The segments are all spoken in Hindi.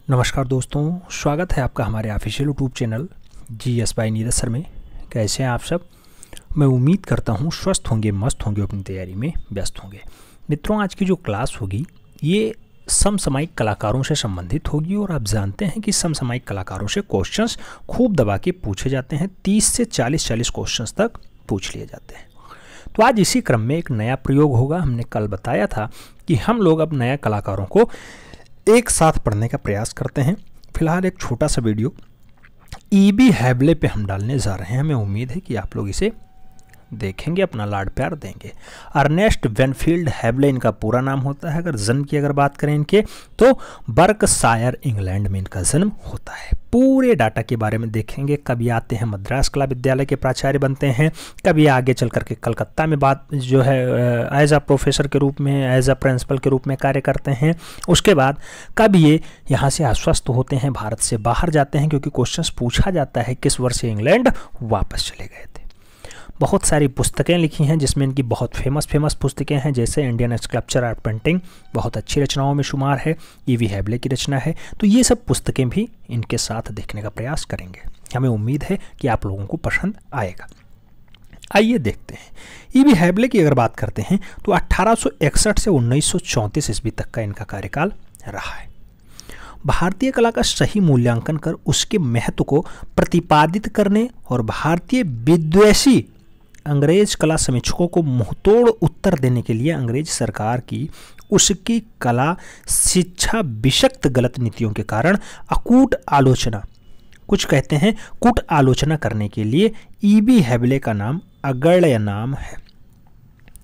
नमस्कार दोस्तों, स्वागत है आपका हमारे official YouTube channel GS by Neeraj sir में। कैसे हैं आप सब? मैं उम्मीद करता हूं स्वस्थ होंगे, मस्त होंगे, अपनी तैयारी में व्यस्त होंगे। मित्रों, आज की जो क्लास होगी ये समसामयिक कलाकारों से संबंधित होगी और आप जानते हैं कि समसामयिक कलाकारों से क्वेश्चंस खूब दबा के पूछे जाते हैं। 30 से 40 क्वेश्चंस तक पूछ लिए जाते हैं। तो आज इसी क्रम में एक नया प्रयोग होगा। हमने कल बताया था कि हम लोग अब नए कलाकारों को एक साथ पढ़ने का प्रयास करते हैं। फिलहाल एक छोटा सा वीडियो E.B. हैबले पे हम डालने जा रहे हैं। हमें उम्मीद है कि आप लोग इसे देखेंगे, अपना लाड प्यार देंगे। अर्नेस्ट वेनफील्ड हैबले इनका पूरा नाम होता है। अगर जन्म की बात करें इनके, तो बर्कशायर इंग्लैंड में इनका जन्म होता है। पूरे डाटा के बारे में देखेंगे। कभी आते हैं मद्रास कला विद्यालय के प्राचार्य बनते हैं, कभी आगे चल करके कलकत्ता में बात जो है एज अ प्रोफेसर के रूप में, एज अ प्रिंसिपल के रूप में कार्य करते हैं। उसके बाद कब ये यहाँ से अस्वस्थ होते हैं, भारत से बाहर जाते हैं, क्योंकि क्वेश्चंस पूछा जाता है किस वर्ष इंग्लैंड वापस चले गए थे। बहुत सारी पुस्तकें लिखी हैं जिसमें इनकी बहुत फेमस पुस्तकें हैं, जैसे इंडियन स्कल्पचर आर्ट पेंटिंग बहुत अच्छी रचनाओं में शुमार है, E.B. हैबले की रचना है। तो ये सब पुस्तकें भी इनके साथ देखने का प्रयास करेंगे। हमें उम्मीद है कि आप लोगों को पसंद आएगा। आइए देखते हैं। E.B. हैबले की अगर बात करते हैं तो 1861 से 1934 ईस्वी तक का इनका कार्यकाल रहा है। भारतीय कला का सही मूल्यांकन कर उसके महत्व को प्रतिपादित करने और भारतीय विद्वेषी अंग्रेज कला समीक्षकों को मुंहतोड़ उत्तर देने के लिए अंग्रेज सरकार की उसकी कला शिक्षा विषक्त गलत नीतियों के कारण अकूट आलोचना, कुछ कहते हैं कूट आलोचना करने के लिए E.B. हैबले का नाम अगण्य नाम है।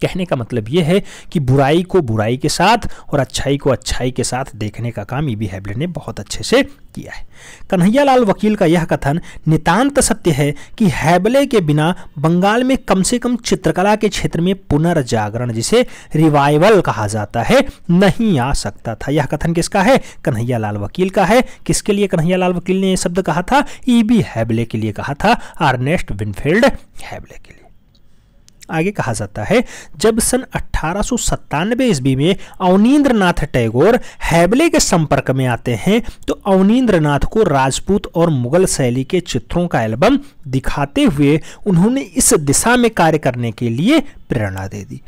कहने का मतलब यह है कि बुराई को बुराई के साथ और अच्छाई को अच्छाई के साथ देखने का काम E.B. हैबले ने बहुत अच्छे से किया है। कन्हैयालाल वकील का यह कथन नितांत सत्य है कि हैबले के बिना बंगाल में कम से कम चित्रकला के क्षेत्र में पुनर्जागरण, जिसे रिवाइवल कहा जाता है, नहीं आ सकता था। यह कथन किसका है? कन्हैयालाल वकील का है। किसके लिए कन्हैयालाल वकील ने यह शब्द कहा था? E.B. हैबले के लिए कहा था, अर्नेस्ट वेनफील्ड हैबले के लिए। आगे कहा जाता है, जब सन 1897 ईस्वी में अवनींद्रनाथ टैगोर हैबले के संपर्क में आते हैं तो अवनींद्रनाथ को राजपूत और मुगल शैली के चित्रों का एल्बम दिखाते हुए उन्होंने इस दिशा में कार्य करने के लिए प्रेरणा दे दी।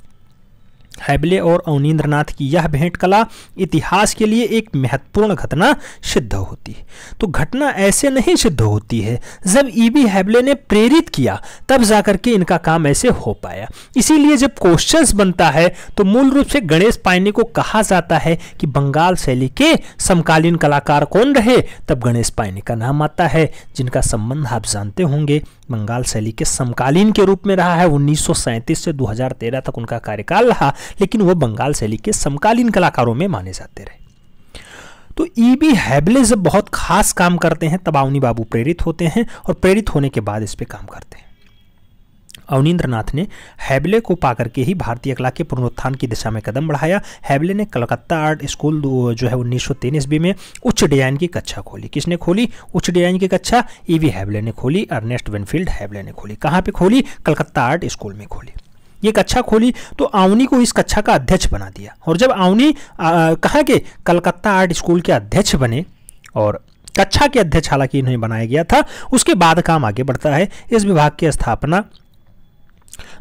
हैबले और अवनींद्रनाथ की यह भेंट कला इतिहास के लिए एक महत्वपूर्ण घटना सिद्ध होती है। तो घटना ऐसे नहीं सिद्ध होती है, जब E.B. हैबले ने प्रेरित किया तब जाकर के इनका काम ऐसे हो पाया। इसीलिए जब क्वेश्चंस बनता है तो मूल रूप से गणेश पायनी को कहा जाता है कि बंगाल शैली के समकालीन कलाकार कौन रहे, तब गणेश पायनी का नाम आता है, जिनका संबंध आप जानते होंगे बंगाल शैली के समकालीन के रूप में रहा है। 1937 से 2013 तक उनका कार्यकाल रहा, लेकिन वो बंगाल शैली के समकालीन कलाकारों में माने जाते रहे। तो E.B. हैबले जब बहुत खास काम करते हैं तब अवनी बाबू प्रेरित होते हैं और प्रेरित होने के बाद इस पे काम करते हैं। अवनींद्रनाथ ने हैबले को पाकर के ही भारतीय कला के पुनरुत्थान की दिशा में कदम बढ़ाया। हैबले ने कलकत्ता आर्ट स्कूल जो है 1903 ईस्वी में उच्च डिजाइन की कक्षा खोली। किसने खोली उच्च डिजाइन की कक्षा? E.B. हैबले ने खोली, अर्नेस्ट वेनफील्ड हैबले ने खोली। कहाँ पे खोली? कलकत्ता आर्ट स्कूल में खोली। ये कक्षा खोली तो अवनी को इस कक्षा का अध्यक्ष बना दिया। और जब अवनी कहाँ के कलकत्ता आर्ट स्कूल के अध्यक्ष बने, और कक्षा के अध्यक्ष हालांकि इन्हें बनाया गया था, उसके बाद काम आगे बढ़ता है। इस विभाग की स्थापना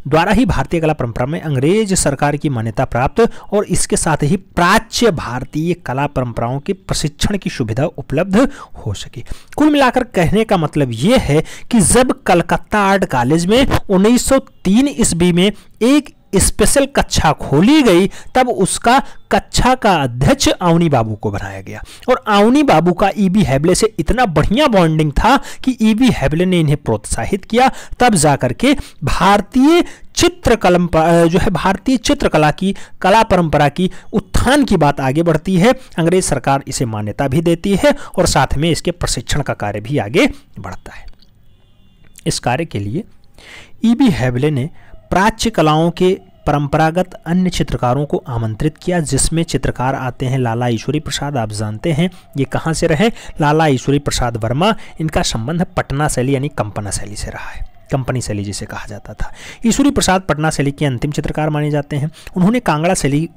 द्वारा ही भारतीय कला परंपरा में अंग्रेज सरकार की मान्यता प्राप्त और इसके साथ ही प्राच्य भारतीय कला परंपराओं के प्रशिक्षण की सुविधा उपलब्ध हो सकी। कुल मिलाकर कहने का मतलब यह है कि जब कलकत्ता आर्ट कॉलेज में 1903 ईस्वी में एक स्पेशल कक्षा खोली गई, तब उसका कक्षा का अध्यक्ष अवनी बाबू को बनाया गया। और अवनी बाबू का E.B. हैबले से इतना बढ़िया बॉन्डिंग था कि E.B. हैबले ने इन्हें प्रोत्साहित किया। तब जाकर के भारतीय भारतीय चित्रकला की कला परंपरा की उत्थान की बात आगे बढ़ती है। अंग्रेज सरकार इसे मान्यता भी देती है और साथ में इसके प्रशिक्षण का कार्य भी आगे बढ़ता है। इस कार्य के लिए E.B. हैबले ने प्राच्य कलाओं के परंपरागत अन्य चित्रकारों को आमंत्रित किया, जिसमें चित्रकार आते हैं लाला ईश्वरी प्रसाद। आप जानते हैं ये कहाँ से रहे? लाला ईश्वरी प्रसाद वर्मा। इनका संबंध पटना शैली यानी कंपना शैली से रहा है। कंपनी शैली जिसे कहा जाता था। ईश्वरी प्रसाद पटना शैली के अंतिम चित्रकार माने जाते हैं। उन्होंने कांगड़ा शैली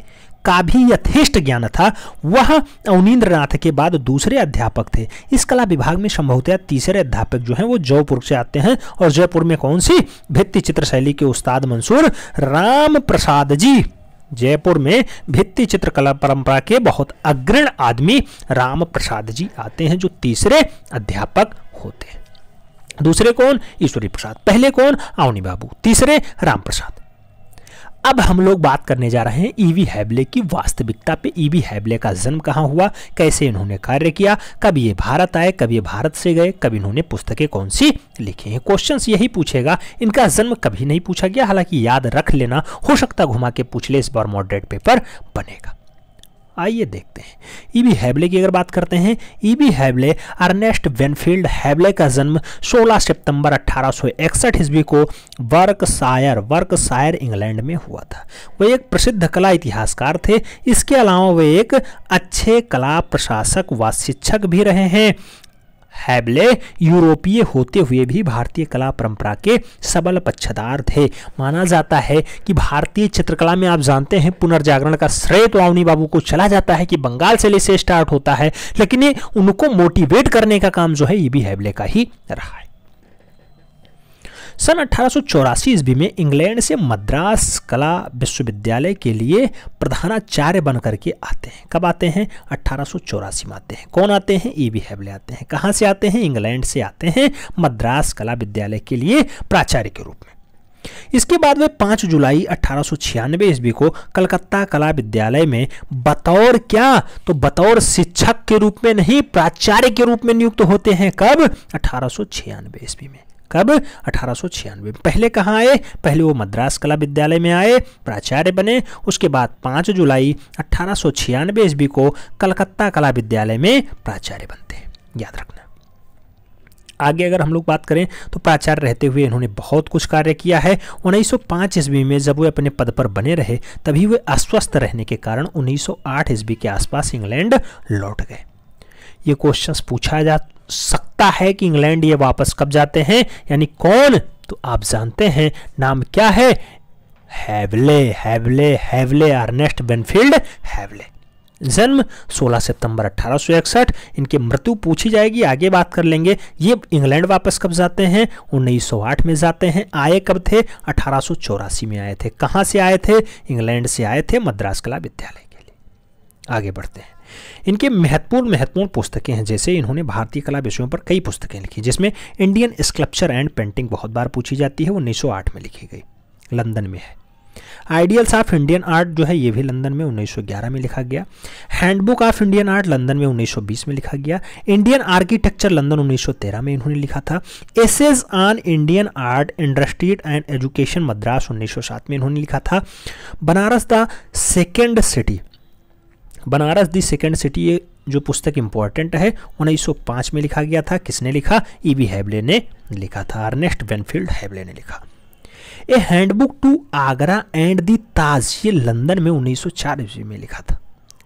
का भी यथेष्ट ज्ञान था। वह अवनींद्रनाथ के बाद दूसरे अध्यापक थे। इस कला विभाग में संभवतः तीसरे अध्यापक जो हैं वो जयपुर से आते हैं, और जयपुर में कौन सी? भित्ति चित्र शैली के उस्ताद मंसूर राम प्रसाद जी। जयपुर में भित्ति चित्रकला परंपरा के बहुत अग्रणी आदमी राम प्रसाद जी आते हैं, जो तीसरे अध्यापक होते हैं। दूसरे कौन? ईश्वरी प्रसाद। पहले कौन? अवनी बाबू। तीसरे राम प्रसाद। अब हम लोग बात करने जा रहे हैं ईवी हैबले की वास्तविकता पे। ईवी हैबले का जन्म कहाँ हुआ, कैसे इन्होंने कार्य किया, कब ये भारत आए, कब ये भारत से गए, कब इन्होंने पुस्तकें कौन सी लिखी हैं। क्वेश्चंस यही पूछेगा, इनका जन्म कभी नहीं पूछा गया। हालांकि याद रख लेना, हो सकता घुमा के पूछ ले, इस बार मॉडरेट पेपर बनेगा। आइए देखते हैं ईवी हैबले की अगर बात करते हैं। ईवी हैबले अर्नेस्ट वेनफील्ड हैबले का जन्म 16 सितंबर 1861 ईस्वी को वर्कशायर इंग्लैंड में हुआ था। वे एक प्रसिद्ध कला इतिहासकार थे। इसके अलावा वे एक अच्छे कला प्रशासक व शिक्षक भी रहे हैं। हैबले यूरोपीय होते हुए भी भारतीय कला परंपरा के सबल पक्षधर थे। माना जाता है कि भारतीय चित्रकला में आप जानते हैं पुनर्जागरण का श्रेय तो अवनी बाबू को चला जाता है कि बंगाल से से स्टार्ट होता है, लेकिन ये उनको मोटिवेट करने का काम जो है ईवी हैबले का ही रहा है। सन 1884 ईस्वी में इंग्लैंड से मद्रास कला विश्वविद्यालय के लिए प्रधानाचार्य बनकर के आते हैं। कब आते हैं? 1884 में आते हैं। कौन आते हैं? ईवी हैबले आते हैं। कहाँ से आते हैं? इंग्लैंड से आते हैं, मद्रास कला विद्यालय के लिए प्राचार्य के रूप में। इसके बाद वे 5 जुलाई 1896 ईस्वी को कलकत्ता कला विद्यालय में बतौर क्या? तो बतौर शिक्षक के रूप में नहीं, प्राचार्य के रूप में नियुक्त होते हैं। कब? 1896 ईस्वी में। कब? 1896। पहले कहाँ आए? पहले वो मद्रास कला विद्यालय में आए, प्राचार्य बने। उसके बाद 5 जुलाई 1896 ईस्वी को कलकत्ता कला विद्यालय में प्राचार्य बनते हैं। याद रखना। आगे अगर हम लोग बात करें तो प्राचार्य रहते हुए इन्होंने बहुत कुछ कार्य किया है। 1905 ईस्वी में जब वे अपने पद पर बने रहे, तभी वे अस्वस्थ रहने के कारण 1908 ईस्वी के आसपास इंग्लैंड लौट गए। ये क्वेश्चंस पूछा जा सकता है कि इंग्लैंड ये वापस कब जाते हैं, यानी कौन? तो आप जानते हैं, नाम क्या है? हैबले, अर्नेस्ट वेनफील्ड हैबले। जन्म 16 सितंबर 1861। इनकी मृत्यु पूछी जाएगी, आगे बात कर लेंगे। ये इंग्लैंड वापस कब जाते हैं? 1908 में जाते हैं। आए कब थे? 1884 में आए थे। कहाँ से आए थे? इंग्लैंड से आए थे, मद्रास कला विद्यालय के लिए। आगे बढ़ते हैं। इनके महत्वपूर्ण पुस्तकें हैं, जैसे इन्होंने भारतीय कला विषयों पर कई पुस्तकें लिखी, जिसमें इंडियन स्कल्पचर एंड पेंटिंग बहुत बार पूछी जाती है, 1908 में लिखी गई, लंदन में है। आइडियल्स ऑफ इंडियन आर्ट जो है ये भी लंदन में 1911 में लिखा गया। Handbook of Indian art London में 1920 में लिखा गया। इंडियन आर्किटेक्चर लंदन 1913 में इन्होंने लिखा था। Essays on Indian art industry and education Madras 1907 में इन्होंने लिखा था। बनारस द सेकेंड सिटी ये जो पुस्तक इंपॉर्टेंट है 1905 में लिखा गया था। किसने लिखा? ईवी हैबले ने लिखा था, अर्नेस्ट वेनफील्ड हैबले ने लिखा। A handbook to Agra and the Taj ये लंदन में 1904 ईस्वी में लिखा था।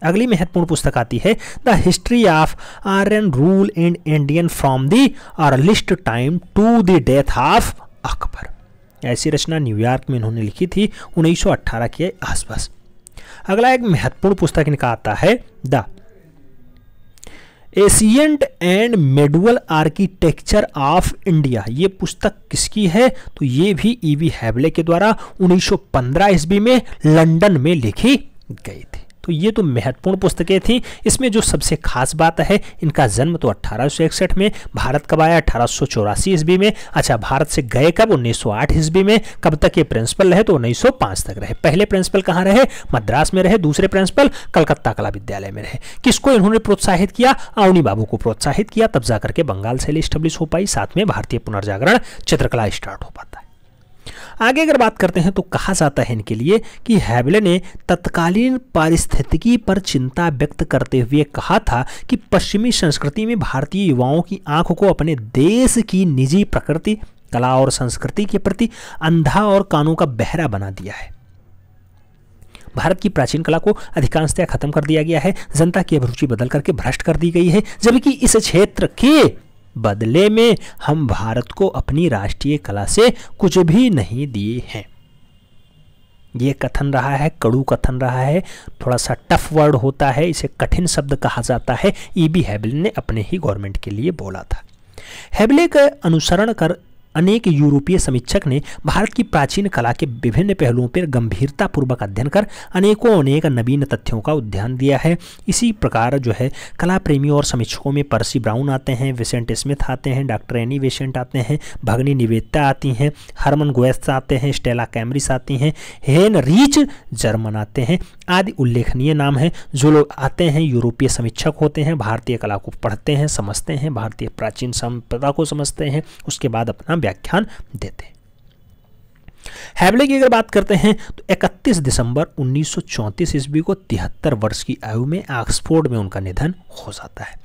अगली महत्वपूर्ण पुस्तक आती है the history of iron rule in Indian from the earliest time to the death of Akbar. ऐसी रचना न्यूयॉर्क में इन्होंने लिखी थी 1918 के आसपास। अगला एक महत्वपूर्ण पुस्तक इनका आता है the ancient and medieval architecture of India. ये पुस्तक किसकी है? तो ये भी ईवी हैबले के द्वारा 1915 ईस्वी में लंदन में लिखी गई थी। तो ये तो महत्वपूर्ण पुस्तकें थी। इसमें जो सबसे खास बात है, इनका जन्म तो 1861 में, भारत कब आया? 1884 ईस्वी में। अच्छा, भारत से गए कब? 1908 ईस्वी में। कब तक ये प्रिंसिपल रहे? तो 1905 तक रहे। पहले प्रिंसिपल कहाँ रहे? मद्रास में रहे। दूसरे प्रिंसिपल कलकत्ता कला विद्यालय में रहे। किसको इन्होंने प्रोत्साहित किया? अवनी बाबू को प्रोत्साहित किया, तब जाकर के बंगाल शैली स्टेब्लिश हो पाई, साथ में भारतीय पुनर्जागरण चित्रकला स्टार्ट हो पाता है। आगे अगर बात करते हैं तो कहा जाता है इनके लिए कि हैबले ने तत्कालीन पारिस्थितिकी पर चिंता व्यक्त करते हुए कहा था कि पश्चिमी संस्कृति में भारतीय युवाओं की आंख को अपने देश की निजी प्रकृति, कला और संस्कृति के प्रति अंधा और कानों का बहरा बना दिया है। भारत की प्राचीन कला को अधिकांशतः खत्म कर दिया गया है, जनता की अभिरुचि बदल करके भ्रष्ट कर दी गई है, जबकि इस क्षेत्र के बदले में हम भारत को अपनी राष्ट्रीय कला से कुछ भी नहीं दिए हैं। ये कथन रहा है, कड़ू कथन रहा है, थोड़ा सा टफ वर्ड होता है, इसे कठिन शब्द कहा जाता है। ईबी हैबले ने अपने ही गवर्नमेंट के लिए बोला था। हैबले का अनुसरण कर अनेक यूरोपीय समीक्षक ने भारत की प्राचीन कला के विभिन्न पहलुओं पर गंभीरतापूर्वक अध्ययन कर अनेक नवीन तथ्यों का उद्यान दिया है। इसी प्रकार जो है कला प्रेमियों और समीक्षकों में पर्सी ब्राउन आते हैं, विसेंट स्मिथ आते हैं, डॉक्टर एनी बेसेंट आते हैं, भगनी निवेदिता आती हैं, हरमन गोएत्स आते हैं, स्टेला कैमरिस आती हैं, हेनरीच जर्मन आते हैं आदि उल्लेखनीय नाम हैं। जो लोग आते हैं यूरोपीय समीक्षक होते हैं, भारतीय कला को पढ़ते हैं, समझते हैं, भारतीय प्राचीन संपदा को समझते हैं, उसके बाद अपना व्याख्यान देते हैं। हैबले की अगर बात करते हैं तो 31 दिसंबर 1934 ईस्वी को 73 वर्ष की आयु में ऑक्सफोर्ड में उनका निधन हो जाता है।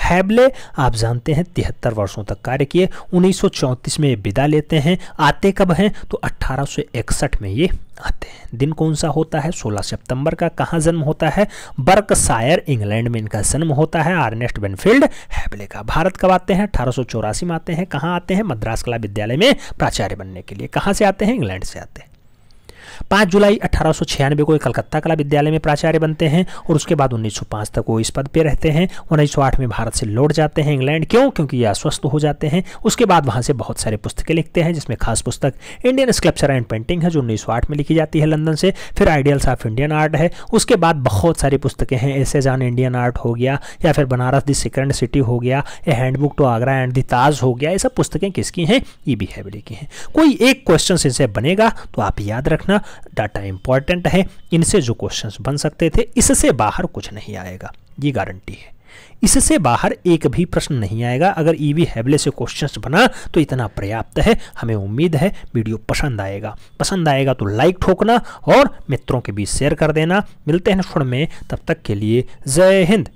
हैबले आप जानते हैं 73 वर्षों तक कार्य किए, 1934 में विदा लेते हैं। आते कब हैं तो 1861 में ये आते हैं। दिन कौन सा होता है? 16 सितंबर का। कहाँ जन्म होता है? बर्कशायर इंग्लैंड में इनका जन्म होता है, अर्नेस्ट बेनफील्ड हैबले का। भारत कब आते हैं? 1884 में आते हैं। कहाँ आते हैं? मद्रास कला विद्यालय में प्राचार्य बनने के लिए। कहाँ से आते हैं? इंग्लैंड से आते हैं। 5 जुलाई 1896 को कलकत्ता कला विद्यालय में प्राचार्य बनते हैं और उसके बाद 1905 तक वो इस पद पे रहते हैं। 1908 में भारत से लौट जाते हैं इंग्लैंड। क्यों? क्योंकि ये अस्वस्थ हो जाते हैं। उसके बाद वहाँ से बहुत सारे पुस्तकें लिखते हैं, जिसमें खास पुस्तक इंडियन स्कल्पचर एंड पेंटिंग है जो 1908 में लिखी जाती है लंदन से। फिर आइडियल्स ऑफ इंडियन आर्ट है। उसके बाद बहुत सारी पुस्तकें हैं, एसेज ऑन इंडियन आर्ट हो गया, या फिर बनारस द सेकंड सिटी हो गया, a handbook to Agra and the Taj हो गया। ये सब पुस्तकें किसकी हैं? ईबी हैबले की हैं। कोई एक क्वेश्चन इनसे बनेगा तो आप याद रखना, डाटा इंपॉर्टेंट है। इनसे जो क्वेश्चंस बन सकते थे, इससे बाहर कुछ नहीं आएगा, ये गारंटी है। इससे बाहर एक भी प्रश्न नहीं आएगा। अगर ईबी हैबले से क्वेश्चंस बना तो इतना पर्याप्त है। हमें उम्मीद है वीडियो पसंद आएगा तो लाइक ठोकना और मित्रों के बीच शेयर कर देना। मिलते हैं क्षण में, तब तक के लिए जय हिंद।